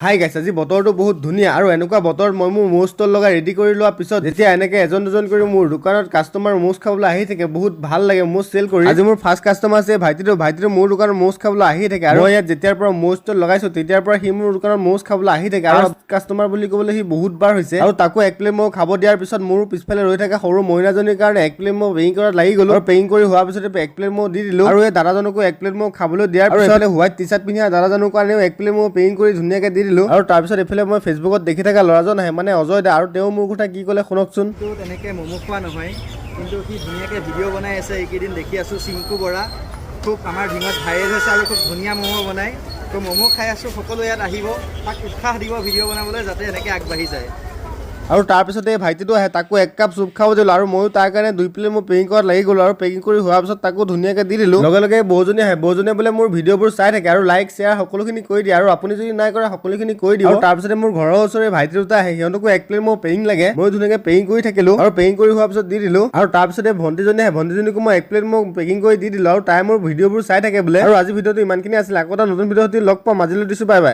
Hi guys, আজি বতৰটো বহুত ধুনীয়া আৰু এনেকুৱা বতৰত মই মোৰ মৌ ষ্টল লগাই ৰেডি কৰি লোৱাৰ পিছত যেতিয়া এনেকে এজন দুজন কৰি মোৰ দোকানত কাষ্টমাৰ মৌজ খাবলৈ আহি থাকে, বহুত ভাল লাগে মৌজ চেল কৰি। আজি মোৰ ফাৰ্ষ্ট কাষ্টমাৰ আছে ভাইটিটো মোৰ দোকানত মৌজ খাবলৈ আহি থাকে আৰু মই ইয়াত যেতিয়াৰ পৰা মৌ ষ্টল লগাইছো তেতিয়াৰ পৰা সি মোৰ দোকানত মৌজ খাবলৈ আহি থাকে আৰু কাষ্টমাৰ বুলি ক'বলৈ সি বহুত বাৰ হৈছে আৰু তাকো এক প্লেট মৌ খাব দিয়াৰ পিছত মোৰ পিছফালে ৰৈ থকা সৰু মইনাজনীৰ কাৰণে এক প্লেট মৌ পেকিং কৰাত লাগি গ'লো আৰু পেকিং কৰি হোৱাৰ পিছত এক প্লেট মৌ দি দিলো আৰু এই দাদাজনকো এক প্লেট মৌ খাবলৈ দিয়াৰ পিছত হোৱাইট টি চাৰ্ট পিন্ধা দাদাজনৰ কাৰণেও এক প্লেট মৌ পেকিং কৰি ধুনীয়াকৈ দি দিলো আৰু তাৰপিছত এইফালে মই ফেচবুকত দেখি থকা ল'ৰাজন আহে মানে অজয় দা আৰু তেওঁ মোৰ কথা কি ক'লে শুনকচোন। তেনেকৈ ম'ম' খোৱা নহয়, কিন্তু সি ধুনীয়াকৈ ভিডিঅ' বনাই আছে। এইকেইদিন দেখি আছোঁ চিংকু বৰা খুব আমাৰ ভিঙত ভাইৰেল হৈছে আৰু খুব ধুনীয়া ম'ম' বনায়। তো ম'ম' খাই আছোঁ, সকলো ইয়াত আহিব, তাক উৎসাহ দিব ভিডিঅ' বনাবলৈ যাতে এনেকৈ আগবাঢ়ি যায়। আৰু তাৰপিছতে এই ভাইটিটো আহে, তাকো এক কাপ চুপ খাব দিলোঁ আৰু ময়ো তাৰ কাৰণে 2 প্লেট মই পেকিং কৰাত লাগি গ'লোঁ আৰু পেকিং কৰি হোৱাৰ পিছত তাকো ধুনীয়াকৈ দি দিলোঁ। লগে লগে বৌজনী আহে, বৌজনীয়ে বোলে মোৰ ভিডিঅ'বোৰ চাই থাকে আৰু লাইক শ্বেয়াৰ সকলোখিনি কৰি দিয়ে আৰু আপুনি যদি নাই কৰা সকলোখিনি কৰি দিব। আৰু তাৰপিছতে মোৰ ঘৰৰ ওচৰৰে ভাইটি দুটা আহে, সিহঁতকো এক প্লেট মই পেকিং লাগে, মই ধুনীয়াকৈ পেকিং কৰি থাকিলোঁ আৰু পেকিং কৰি হোৱাৰ পিছত দি দিলোঁ। আৰু তাৰপিছতে ভণ্টিজনী আহে, ভণ্টিজনীকো মই এক প্লেট মই পেকিং কৰি দি দিলোঁ আৰু তাই মোৰ ভিডিঅ'বোৰ চাই থাকে বোলে। আৰু আজি ভিডিঅ'টো ইমানখিনি আছিলে, আকৌ এটা নতুন ভিডিঅ'ত লগ পাম, আজিলৈ দিছোঁ বাই বাই।